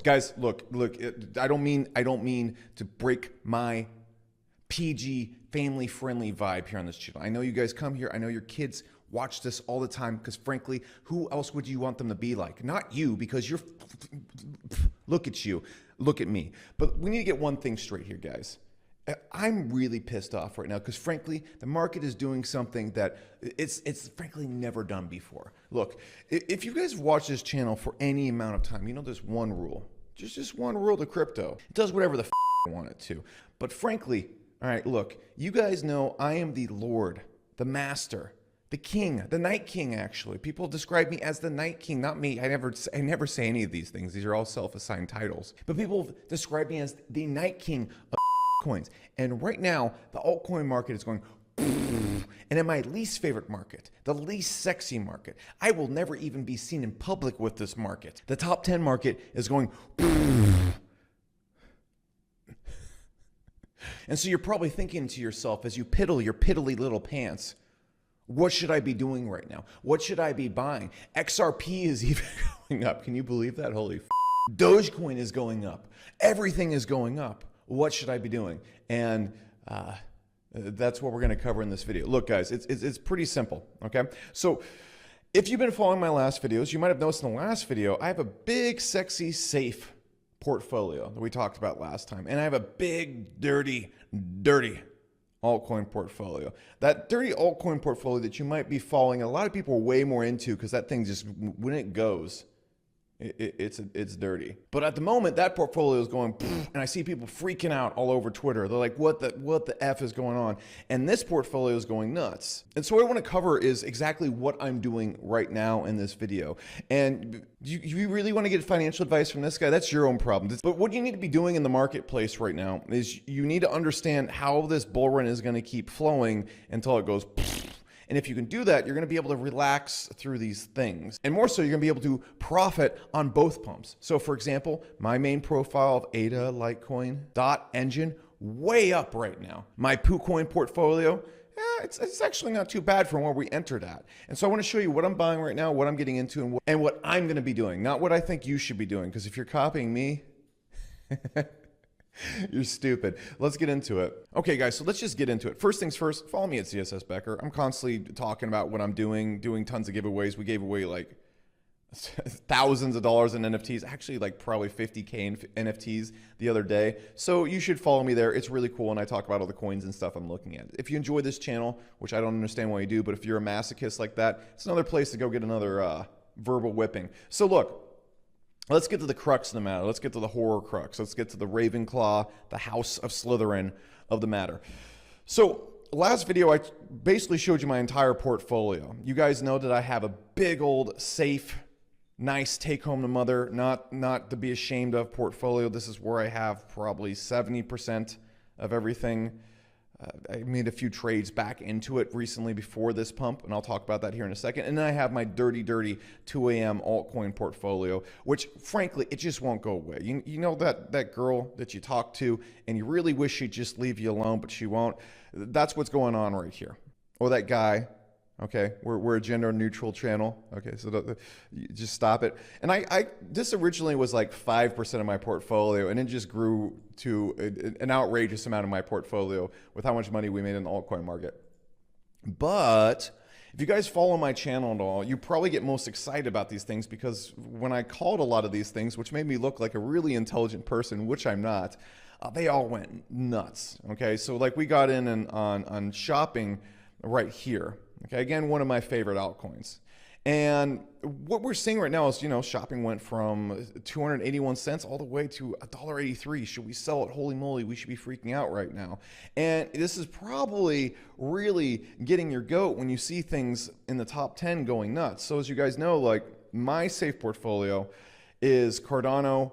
Guys, look, I don't mean to break my PG family-friendly vibe here on this channel. I know you guys come here. I know your kids watch this all the time because, frankly, who else would you want them to be like? Not you, because you're... Look at you. Look at me. But we need to get one thing straight here, guys. I'm really pissed off right now because, frankly, the market is doing something that it's frankly never done before. Look, if you guys watch this channel for any amount of time, you know there's one rule. Just one rule to crypto. It does whatever the I want it to. But frankly, all right, look, you guys know I am the Lord, the Master, the King, the Night King, actually. People describe me as the Night King, not me. I never say any of these things. These are all self-assigned titles. But people describe me as the Night King of coins. And right now, the altcoin market is going, and in my least favorite market, the least sexy market, I will never even be seen in public with this market. The top 10 market is going, and so you're probably thinking to yourself as you piddle your piddly little pants, what should I be doing right now? What should I be buying? XRP is even going up. Can you believe that? Holy f***. Dogecoin is going up. Everything is going up. What should I be doing? And that's what we're going to cover in this video. Look, guys, it's pretty simple, okay? So if you've been following my last videos, you might have noticed in the last video, I have a big, sexy, safe portfolio that we talked about last time. And I have a big, dirty altcoin portfolio. That dirty altcoin portfolio that you might be following, a lot of people are way more into because that thing just, when it goes, it's dirty. But at the moment, that portfolio is going, and I see people freaking out all over Twitter. They're like, what the F is going on? And this portfolio is going nuts. And so what I want to cover is exactly what I'm doing right now in this video. And you really want to get financial advice from this guy? That's your own problem. But what you need to be doing in the marketplace right now is you need to understand how this bull run is going to keep flowing until it goes. And if you can do that, you're going to be able to relax through these things. And more so, you're going to be able to profit on both pumps. So for example, my main profile of ETH, Litecoin, Engine, way up right now. My PooCoin portfolio, it's actually not too bad from where we entered at. And so I want to show you what I'm buying right now, what I'm getting into, and what I'm going to be doing, not what I think you should be doing. Because if you're copying me, you're stupid. Let's get into it. Okay, guys, so let's just get into it. First things first, follow me at CSS Becker. I'm constantly talking about what I'm doing tons of giveaways. We gave away like thousands of dollars in NFTs, actually like probably 50K in NFTs the other day. So you should follow me there. It's really cool, and I talk about all the coins and stuff I'm looking at. If you enjoy this channel, which I don't understand why you do, but if you're a masochist like that, it's another place to go get another verbal whipping. So look, let's get to the crux of the matter. Let's get to the horror crux. Let's get to the Ravenclaw, the House of Slytherin of the matter. So last video, I basically showed you my entire portfolio. You guys know that I have a big old safe, nice take home to mother, not to be ashamed of portfolio. This is where I have probably 70% of everything. I made a few trades back into it recently before this pump, and I'll talk about that here in a second. And then I have my dirty 2 a.m. altcoin portfolio, which frankly, it just won't go away. You know that girl that you talk to and you really wish she'd just leave you alone, but she won't? That's what's going on right here. Or that guy. Okay, we're a gender neutral channel. Okay, so just stop it. And this originally was like 5% of my portfolio, and it just grew to an outrageous amount of my portfolio with how much money we made in the altcoin market. But if you guys follow my channel at all, you probably get most excited about these things because when I called a lot of these things, which made me look like a really intelligent person, which I'm not, they all went nuts. Okay, so like we got in on shopping right here. Okay, again, one of my favorite altcoins. And what we're seeing right now is, shopping went from 281 cents all the way to $1.83. Should we sell it? Holy moly, we should be freaking out right now. And this is probably really getting your goat when you see things in the top 10 going nuts. So as you guys know, like my safe portfolio is Cardano,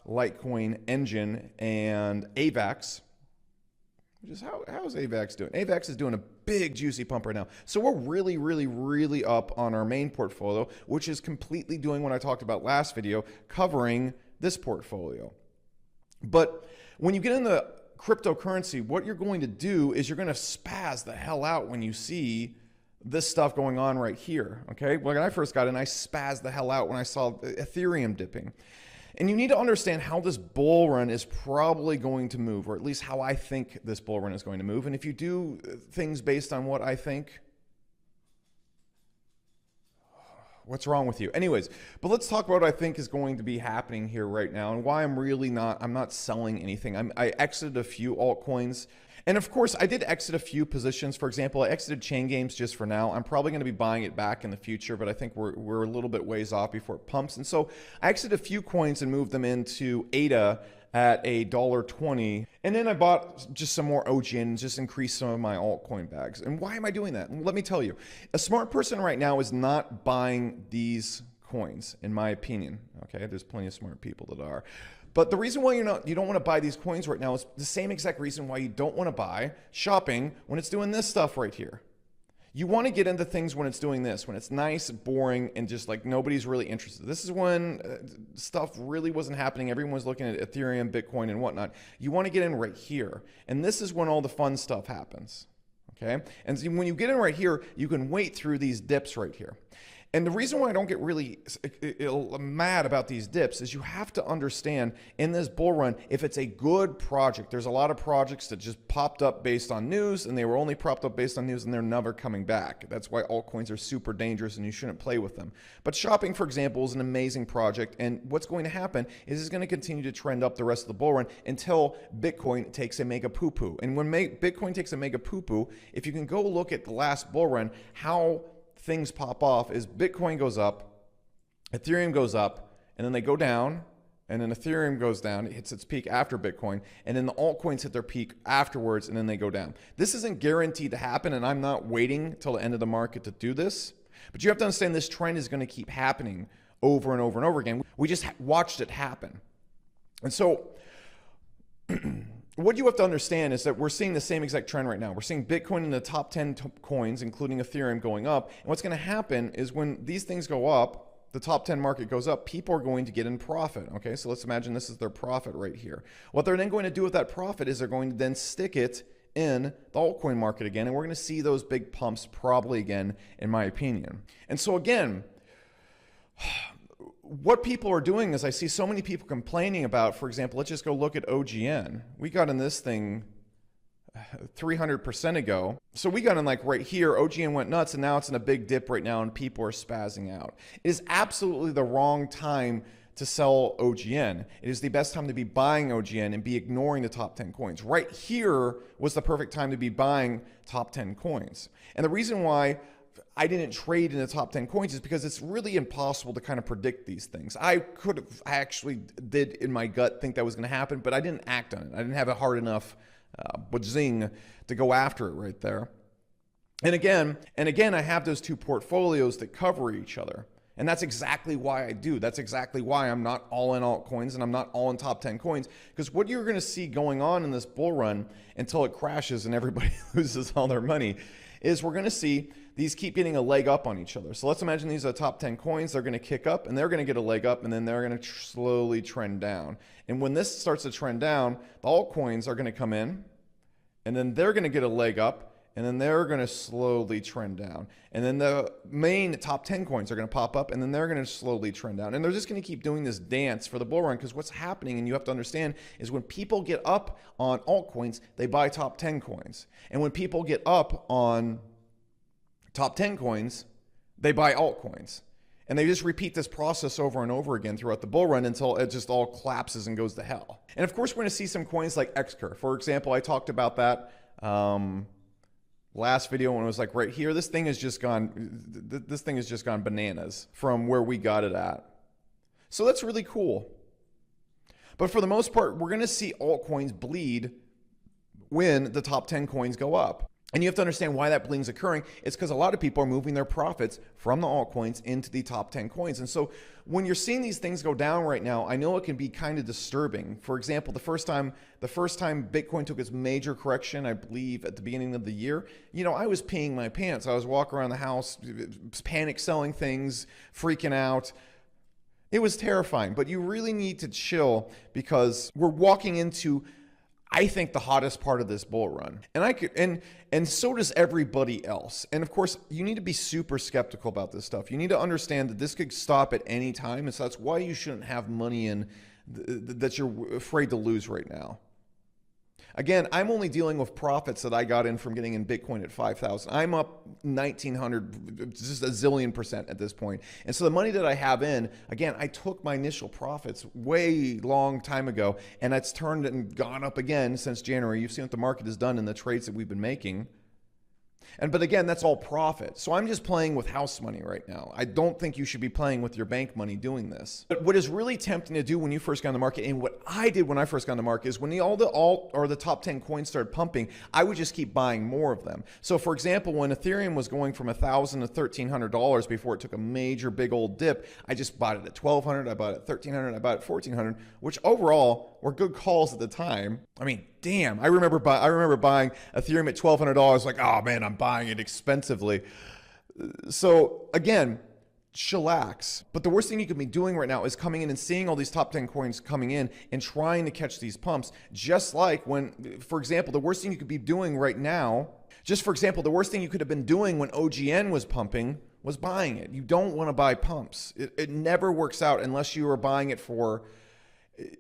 Litecoin, Engine, and AVAX. Which is how's AVAX doing? AVAX is doing a big juicy pump right now. So we're really up on our main portfolio, which is completely doing what I talked about last video, covering this portfolio. But when you get into cryptocurrency, what you're going to do is you're going to spaz the hell out when you see this stuff going on right here, okay? When I first got in, I spazzed the hell out when I saw Ethereum dipping. And you need to understand how this bull run is probably going to move, or at least how I think this bull run is going to move. And if you do things based on what I think, what's wrong with you? Anyways, but let's talk about what I think is going to be happening here right now and why I'm not selling anything. I exited a few altcoins. And of course, I did exit a few positions. For example, I exited Chain Games just for now. I'm probably going to be buying it back in the future, but I think we're a little bit ways off before it pumps. And so I exited a few coins and moved them into ETH at $1.20. And then I bought just some more OGN and just increased some of my altcoin bags. And why am I doing that? Let me tell you. A smart person right now is not buying these coins, in my opinion. Okay, there's plenty of smart people that are. But the reason why you don't want to buy these coins right now is the same exact reason why you don't want to buy shopping when it's doing this stuff right here. You want to get into things when it's doing this, when it's nice, boring, and just like nobody's really interested. This is when stuff really wasn't happening. Everyone was looking at Ethereum, Bitcoin, and whatnot. You want to get in right here. And this is when all the fun stuff happens. Okay? And when you get in right here, you can wait through these dips right here. And the reason why I don't get really mad about these dips is you have to understand in this bull run, if it's a good project, there's a lot of projects that just popped up based on news, and they were only propped up based on news, and they're never coming back. That's why altcoins are super dangerous and you shouldn't play with them. But shopping, for example, is an amazing project. And what's going to happen is it's going to continue to trend up the rest of the bull run until Bitcoin takes a mega poo-poo. And when Bitcoin takes a mega poo-poo, if you can go look at the last bull run, how things pop off is Bitcoin goes up, Ethereum goes up, and then they go down, and then Ethereum goes down, it hits its peak after Bitcoin, and then the altcoins hit their peak afterwards, and then they go down. This isn't guaranteed to happen, and I'm not waiting till the end of the market to do this, but you have to understand this trend is going to keep happening over and over and over again. We just watched it happen. And so what you have to understand is that we're seeing the same exact trend right now. We're seeing Bitcoin in the top 10 coins, including Ethereum, going up. And what's going to happen is when these things go up, the top 10 market goes up, people are going to get in profit. Okay, so let's imagine this is their profit right here. What they're then going to do with that profit is they're going to then stick it in the altcoin market again. And we're going to see those big pumps probably again, in my opinion. And so again, what people are doing is I see so many people complaining about, for example, let's just go look at OGN. We got in this thing 300% ago. So we got in like right here, OGN went nuts, and now it's in a big dip right now and people are spazzing out. It is absolutely the wrong time to sell OGN. It is the best time to be buying OGN and be ignoring the top 10 coins. Right here was the perfect time to be buying top 10 coins. And the reason why I didn't trade in the top 10 coins is because it's really impossible to kind of predict these things. I actually did in my gut think that was going to happen, but I didn't act on it. I didn't have a hard enough zing to go after it right there. And again, I have those two portfolios that cover each other. And that's exactly why I do. That's exactly why I'm not all in altcoins and I'm not all in top 10 coins. Because what you're going to see going on in this bull run until it crashes and everybody loses all their money is we're going to see these keep getting a leg up on each other. So let's imagine these are top 10 coins. They're going to kick up and they're going to get a leg up and then they're going to slowly trend down. And when this starts to trend down, the altcoins are going to come in and then they're going to get a leg up and then they're going to slowly trend down. And then the main top 10 coins are going to pop up and then they're going to slowly trend down. And they're just going to keep doing this dance for the bull run because what's happening, and you have to understand, is when people get up on altcoins, they buy top 10 coins. And when people get up on top 10 coins, they buy altcoins. And they just repeat this process over and over again throughout the bull run until it just all collapses and goes to hell. And of course, we're going to see some coins like XCur. For example, I talked about that last video when it was like right here. This thing has just gone bananas from where we got it at. So that's really cool. But for the most part, we're going to see altcoins bleed when the top 10 coins go up. And you have to understand why that bleeding is occurring. It's because a lot of people are moving their profits from the altcoins into the top 10 coins. And so when you're seeing these things go down right now, I know it can be kind of disturbing. For example, the first time Bitcoin took its major correction, I believe at the beginning of the year, I was peeing my pants. I was walking around the house, panic selling things, freaking out. It was terrifying, but you really need to chill because we're walking into I think the hottest part of this bull run. And so does everybody else. And of course, you need to be super skeptical about this stuff. You need to understand that this could stop at any time. And so that's why you shouldn't have money in that you're afraid to lose right now. Again, I'm only dealing with profits that I got in from getting in Bitcoin at 5,000. I'm up 1,900, just a zillion percent at this point. And so the money that I have in, again, I took my initial profits way long time ago, and it's turned and gone up again since January. You've seen what the market has done in the trades that we've been making. But again, that's all profit. So I'm just playing with house money right now. I don't think you should be playing with your bank money doing this. But what is really tempting to do when you first got in the market, and what I did when I first got in the market, is when all the alt or the top 10 coins started pumping, I would just keep buying more of them. So for example, when Ethereum was going from $1,000 to $1,300 before it took a major big old dip, I just bought it at $1,200, I bought it at $1,300, I bought it at $1,400, which overall were good calls at the time. I mean, damn, I remember buying Ethereum at $1,200, like, oh man, I'm buying it expensively. So again, chillax. But the worst thing you could be doing right now is coming in and seeing all these top 10 coins coming in and trying to catch these pumps. Just like when, for example, the worst thing you could be doing right now, the worst thing you could have been doing when OGN was pumping was buying it. You don't want to buy pumps. It never works out unless you are buying it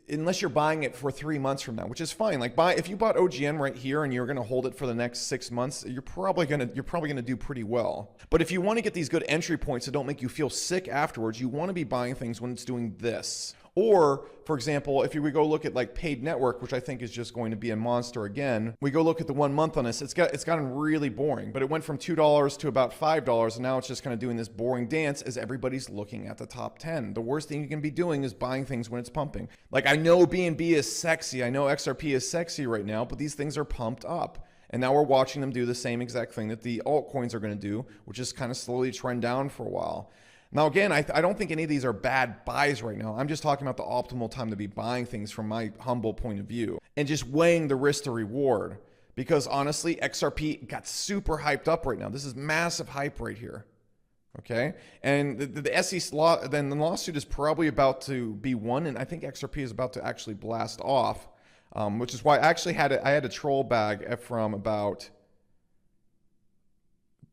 unless you're buying it for 3 months from now, which is fine. Like if you bought OGN right here and you're going to hold it for the next 6 months, you're probably going to do pretty well. But if you want to get these good entry points that don't make you feel sick afterwards, you want to be buying things when it's doing this. Or, for example, if we go look at like Paid Network, which I think is just going to be a monster again, we go look at the 1 month on this, it's gotten really boring. But it went from $2 to about $5, and now it's just kind of doing this boring dance as everybody's looking at the top 10. The worst thing you can be doing is buying things when it's pumping. Like, I know BNB is sexy, I know XRP is sexy right now, but these things are pumped up. And now we're watching them do the same exact thing that the altcoins are going to do, which is kind of slowly trend down for a while. Now, again, I don't think any of these are bad buys right now. I'm just talking about the optimal time to be buying things from my humble point of view and just weighing the risk to reward. Because honestly, XRP got super hyped up right now. This is massive hype right here. Okay. And the SEC then the lawsuit is probably about to be won. And I think XRP is about to actually blast off, which is why I actually had a troll bag from about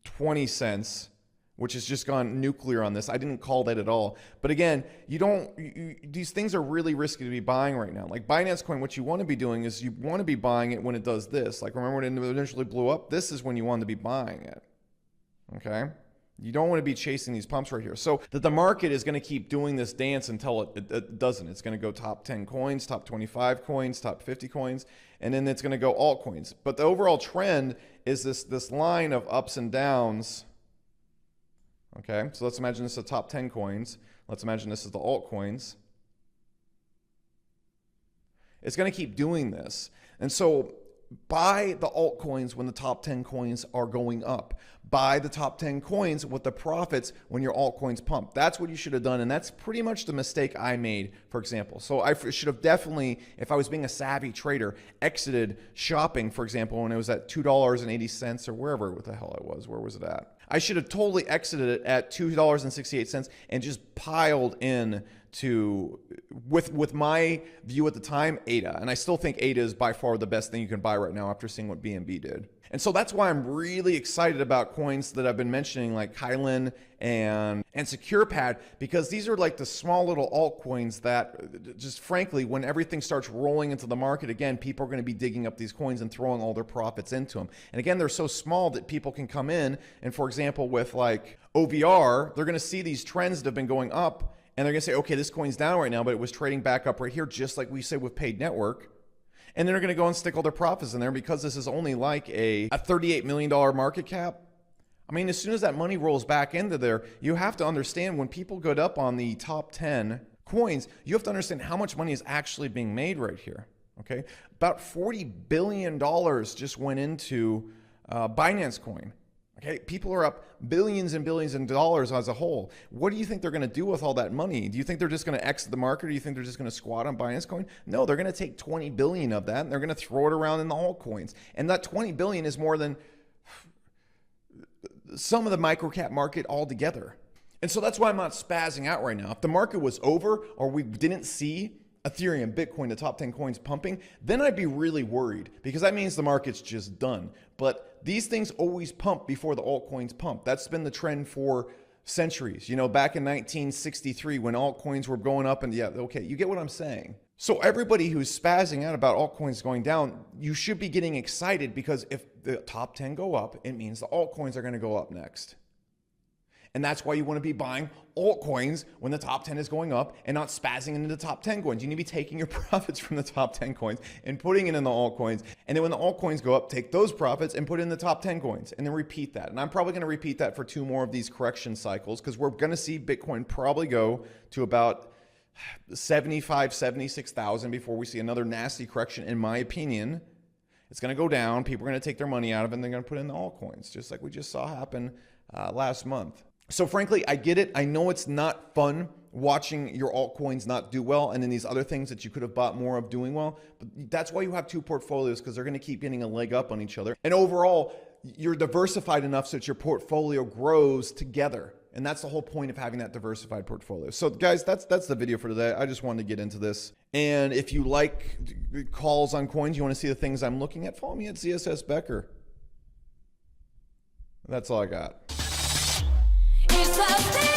20 cents. Which has just gone nuclear on this. I didn't call that at all. But again, these things are really risky to be buying right now. Like Binance Coin, what you want to be doing is you want to be buying it when it does this. Like remember when it initially blew up? This is when you want to be buying it. Okay? You don't want to be chasing these pumps right here. So that the market is going to keep doing this dance until it doesn't. It's going to go top 10 coins, top 25 coins, top 50 coins, and then it's going to go altcoins. But the overall trend is this line of ups and downs. Okay, so let's imagine this is the top 10 coins. Let's imagine this is the altcoins. It's going to keep doing this. And so buy the altcoins when the top 10 coins are going up. Buy the top 10 coins with the profits when your altcoins pump. That's what you should have done. And that's pretty much the mistake I made, for example. So I should have definitely, if I was being a savvy trader, exited shopping, for example, when it was at $2.80 or wherever what the hell it was. Where was it at? I should have totally exited it at $2.68 and just piled in to, with my view at the time, ADA. And I still think ADA is by far the best thing you can buy right now after seeing what BNB did. And so that's why I'm really excited about coins that I've been mentioning, like Kylan and SecurePad, because these are like the small little altcoins that just frankly, when everything starts rolling into the market again, people are going to be digging up these coins and throwing all their profits into them. And again, they're so small that people can come in and, for example, with like OVR, they're going to see these trends that have been going up and they're going to say, okay, this coin's down right now, but it was trading back up right here, just like we said with Paid Network. And they're going to go and stick all their profits in there because this is only like a $38 million market cap. I mean, as soon as that money rolls back into there, you have to understand when people go up on the top 10 coins, you have to understand how much money is actually being made right here. Okay. About $40 billion just went into Binance Coin. Okay, people are up billions and billions of dollars as a whole. What do you think they're going to do with all that money? Do you think they're just going to exit the market, or do you think they're just going to squat on Binance Coin? No, they're going to take 20 billion of that and they're going to throw it around in the altcoins. And that 20 billion is more than some of the microcap market altogether. And so that's why I'm not spazzing out right now. If the market was over or we didn't see Ethereum, Bitcoin, the top 10 coins pumping, then I'd be really worried because that means the market's just done. But these things always pump before the altcoins pump. That's been the trend for centuries. You know, back in 1963 when altcoins were going up, and yeah, okay, you get what I'm saying. So everybody who's spazzing out about altcoins going down, you should be getting excited because if the top 10 go up, it means the altcoins are going to go up next. And that's why you want to be buying altcoins when the top 10 is going up and not spazzing into the top 10 coins. You need to be taking your profits from the top 10 coins and putting it in the altcoins. And then when the altcoins go up, take those profits and put it in the top 10 coins and then repeat that. And I'm probably going to repeat that for 2 more of these correction cycles because we're going to see Bitcoin probably go to about 75, 76,000 before we see another nasty correction, in my opinion. It's going to go down. People are going to take their money out of it and they're going to put it in the altcoins, just like we just saw happen last month. So frankly, I get it. I know it's not fun watching your altcoins not do well and then these other things that you could have bought more of doing well. But that's why you have 2 portfolios, because they're going to keep getting a leg up on each other. And overall, you're diversified enough so that your portfolio grows together. And that's the whole point of having that diversified portfolio. So guys, that's the video for today. I just wanted to get into this. And if you like calls on coins, you want to see the things I'm looking at, follow me at CSS Becker. That's all I got. It's